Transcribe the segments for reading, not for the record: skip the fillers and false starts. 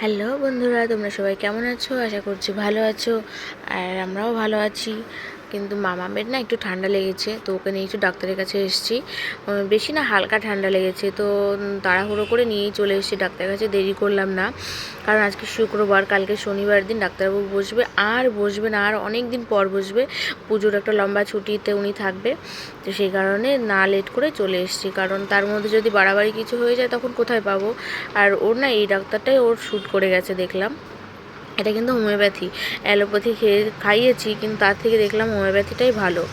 Hello বন্ধুরা, তোমরা সবাই কেমন আছো? আশা করছি ভালো আছো। আর আমরাও ভালো আছি। কিন্তু মামামের না একটু ঠান্ডা লেগেছে, তো ওকে নিয়ে একটু ডাক্তারের কাছে এসেছি। বেশি না, হালকা ঠান্ডা লেগেছে, তো তাড়াহুড়ো করে নিয়েই চলে এসেছি ডাক্তারের কাছে। দেরি করলাম না, কারণ আজকে শুক্রবার, কালকে শনিবার দিন ডাক্তারবাবু বসবে। আর বসবে না, আর অনেক দিন পর বসবে। পুজোর একটা লম্বা ছুটিতে উনি থাকবে, তো সেই কারণে না লেট করে চলে এসেছি। কারণ তার মধ্যে যদি বাড়াবাড়ি কিছু হয়ে যায় তখন কোথায় পাবো। আর ওর না এই ডাক্তারটাই ওর শ্যুট করে গেছে দেখলাম। এটা কিন্তু হোমিওপ্যাথি, অ্যালোপ্যাথি খাইয়েছি, কিন্তু তার থেকে দেখলাম হোমিওপ্যাথিটাই ভালো।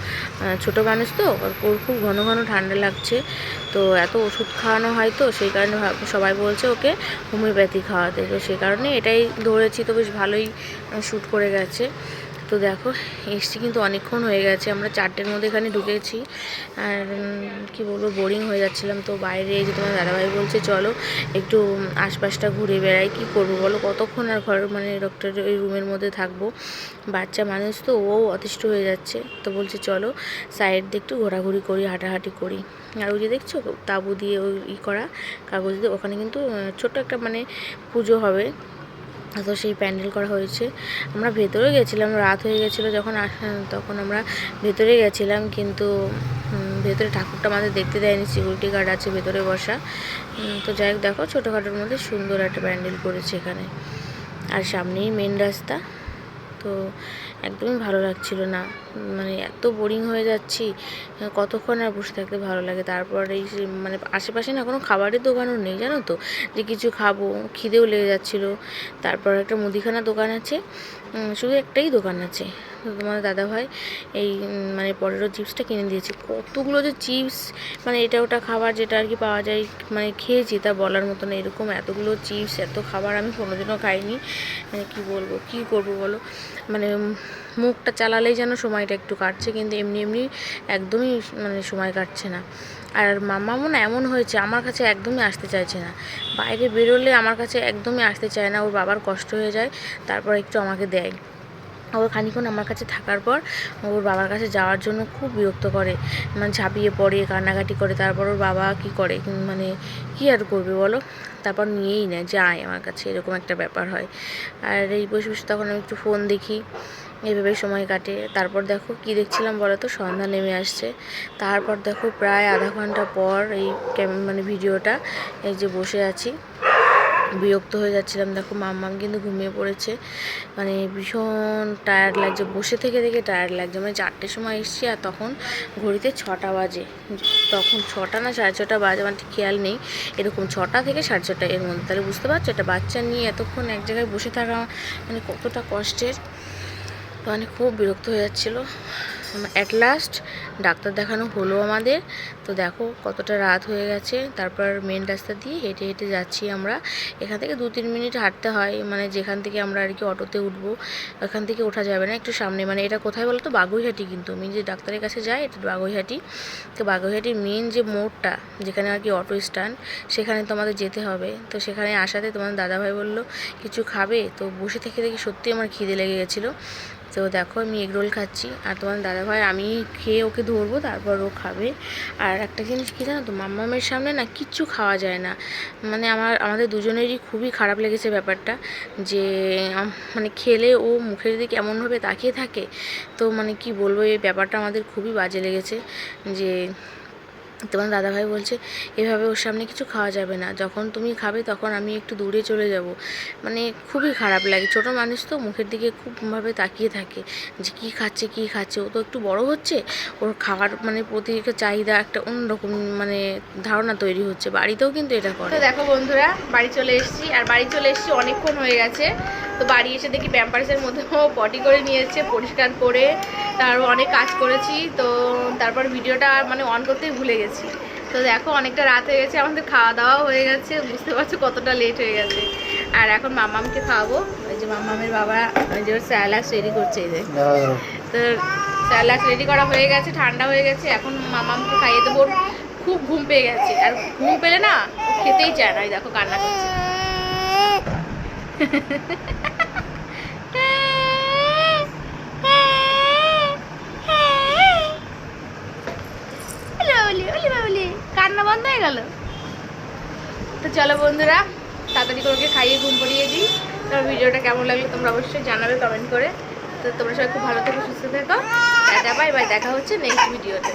ছোটো মানুষ তো, ওর খুব ঘন ঘন ঠান্ডা লাগছে, তো এত ওষুধ খাওয়ানো হয়, তো সেই কারণে সবাই বলছে ওকে হোমিওপ্যাথি খাওয়াতে, তো সেই কারণে এটাই ধরেছি। তো বেশ ভালোই শ্যুট করে গেছে। তো দেখো, এসছি কিন্তু অনেকক্ষণ হয়ে গেছে, আমরা 4টের মধ্যে এখানে ঢুকেছি। আর কি বলবো, বোরিং হয়ে যাচ্ছিলাম। তো বাইরে এই যে তোমার দাদাভাই বলছে চলো একটু আশপাশটা ঘুরে বেড়াই। কি করবো বলো, কতক্ষণ আর ঘর ডক্টরের ওই রুমের মধ্যে থাকবো। বাচ্চা মানুষ তো, ও অতিষ্ঠ হয়ে যাচ্ছে। তো বলছে চলো সাইড দিয়ে একটু ঘোরাঘুরি করি, হাঁটাহাঁটি করি। আর ওই যে দেখছো তাঁবু দিয়ে ওই করা কাগজ দিয়ে, ওখানে কিন্তু ছোট্ট একটা পুজো হবে, তো সেই প্যান্ডেল করা হয়েছে। আমরা ভেতরে গেছিলাম, রাত হয়ে গেছিলো যখন তখন আমরা ভেতরে গেছিলাম, কিন্তু ভেতরে ঠাকুরটা আমাদের দেখতে দেয়নি, সিকিউরিটি গার্ড আছে ভেতরে বসা। তো যাই হোক, দেখো ছোটোখাটোর মধ্যে সুন্দর একটা প্যান্ডেল করেছে এখানে, আর সামনেই মেন রাস্তা। তো একদমই ভালো লাগছিল না, এত বোরিং হয়ে যাচ্ছি, কতক্ষণ আর বসে থাকতে ভালো লাগে। তারপর এই আশেপাশে না কোনো খাবারের দোকানও নেই, জানো তো, যে কিছু খাবো, খিদেও লেগে যাচ্ছিলো। তারপর একটা মুদিখানা দোকান আছে, শুধু একটাই দোকান আছে। তো তোমার দাদাভাই এই পটেটো চিপসটা কিনে দিয়েছে। কতগুলো যে চিপস, এটা ওটা খাবার যেটা আর কি পাওয়া যায়, খেয়েছি তা বলার মতো না। এরকম এতগুলো চিপস, এত খাবার আমি কোনোদিনও খাইনি। কি বলবো, কি করবো বলো, মুখটা চালালেই যেন সময়টা একটু কাটছে, কিন্তু এমনি এমনি একদমই সময় কাটছে না। আর মামামও না এমন হয়েছে, আমার কাছে একদমই আসতে চাইছে না। বাইরে বেরোলে আমার কাছে একদমই আসতে চায় না, ওর বাবার কষ্ট হয়ে যায়, তারপর একটু আমাকে দেয়। ওর খানিক্ষণ আমার কাছে থাকার পর ওর বাবার কাছে যাওয়ার জন্য খুব বিরক্ত করে, ঝাঁপিয়ে পড়ে, কান্নাকাটি করে। তারপর ওর বাবা কি করে, কি আর করবে বলো, তারপর নিয়েই নেয়, যায় আমার কাছে, এরকম একটা ব্যাপার হয়। আর এই বসে বসে তখন আমি একটু ফোন দেখি, এইভাবে সময় কাটে। তারপর দেখো কি দেখছিলাম বলো তো, সন্ধ্যা নেমে আসছে। তারপর দেখো প্রায় আধা ঘন্টা পর এই ভিডিওটা, এই যে বসে আছি, বিরক্ত হয়ে যাচ্ছিলাম। দেখো মাম্মাম কিন্তু ঘুমিয়ে পড়েছে, ভীষণ টায়ার্ড লাগছে, বসে থেকে থেকে টায়ার্ড লাগছে। 4টের সময় এসেছি, আর তখন ঘড়িতে 6টা বাজে, তখন 6টা না 6:30 বাজে, ঠিক খেয়াল নেই, এরকম 6টা থেকে 6:30 এর মধ্যে। তাহলে বুঝতে পারছো, একটা বাচ্চা নিয়ে এতক্ষণ এক জায়গায় বসে থাকা কতটা কষ্টের। তো খুব বিরক্ত হয়ে যাচ্ছিলো। অ্যাট লাস্ট ডাক্তার দেখানো হলো আমাদের। তো দেখো কতটা রাত হয়ে গেছে। তারপর মেন রাস্তা দিয়ে হেঁটে হেঁটে যাচ্ছি আমরা। এখান থেকে 2-3 মিনিট হাঁটতে হয়, যেখান থেকে আমরা আর কি অটোতে উঠবো, ওখান থেকে ওঠা যাবে না, একটু সামনে। এটা কোথায় বলো তো, বাগুইহাটি। কিন্তু আমি যে ডাক্তারের কাছে যাই, এটা বাগুইহাটি। তো বাগুইহাটির মেন যে মোড়টা, যেখানে আর কি অটো স্ট্যান্ড, সেখানে তো আমাদের যেতে হবে। তো সেখানে আসাতে তোমার দাদাভাই বললো কিছু খাবে, তো বসে থেকে দেখি সত্যি আমার খিদে লেগে গেছিলো। তো দেখো আমি এগরোল খাচ্ছি, আর তোমার দাদাভাই আমি খেয়ে ওকে ধরবো, তারপর ও খাবে। আর একটা জিনিস কী জানো তো, মাম্মামের সামনে না কিচ্ছু খাওয়া যায় না। আমাদের দুজনেরই খুবই খারাপ লেগেছে ব্যাপারটা, যে খেলে ও মুখের দিকে এমনভাবে তাকিয়ে থাকে। তো কি বলবো, এই ব্যাপারটা আমাদের খুবই বাজে লেগেছে। যে তোমার দাদাভাই বলছে এভাবে ওর সামনে কিছু খাওয়া যাবে না, যখন তুমি খাবে তখন আমি একটু দূরে চলে যাব। খুবই খারাপ লাগে, ছোটো মানুষ তো, মুখের দিকে খুবভাবে তাকিয়ে থাকে যে কী খাচ্ছে কী খাচ্ছে। ও তো একটু বড় হচ্ছে, ওর খাওয়ার প্রতি একটা চাহিদা, একটা অন্যরকম ধারণা তৈরি হচ্ছে। বাড়িতেও কিন্তু এটা করে। তো দেখো বন্ধুরা, বাড়ি চলে এসেছি, আর বাড়ি চলে এসেছি অনেকক্ষণ হয়ে গেছে। তো বাড়ি এসে দেখি প্যাম্পার্সের মধ্যে পটি করে নিয়েছে, পরিষ্কার করে, তার অনেক কাজ করেছি। তো তারপর ভিডিওটা অন করতেই ভুলে গেছি। তো দেখো অনেকটা রাত হয়ে গেছে, আমাদের খাওয়া দাওয়াও হয়ে গেছে, বুঝতে পারছো কতটা লেট হয়ে গেছে। আর এখন মাম্মামকে খাওয়াবো। ওই যে মাম্মামের বাবা ওই যে ওর স্যালাক্স রেডি করছে, এই যে। তো স্যালাক্স রেডি করা হয়ে গেছে, ঠান্ডা হয়ে গেছে, এখন মাম্মামকে খাইয়ে দেবো। খুব ঘুম পেয়ে গেছে, আর ঘুম পেলে না ও খেতেই চায় না। দেখো কান্না করছে। কান্না বন্ধ হয়ে গেল। তো চলো বন্ধুরা, তাড়াতাড়ি করে ওকে খাইয়ে ঘুম পড়িয়ে দিই। তোমার ভিডিওটা কেমন লাগলো তোমরা অবশ্যই জানাবে কমেন্ট করে। তো তোমরা সবাই খুব ভালো থেকো, সুস্থ থেকো। টাটা বাই বাই, দেখা হচ্ছে নেক্সট ভিডিওতে।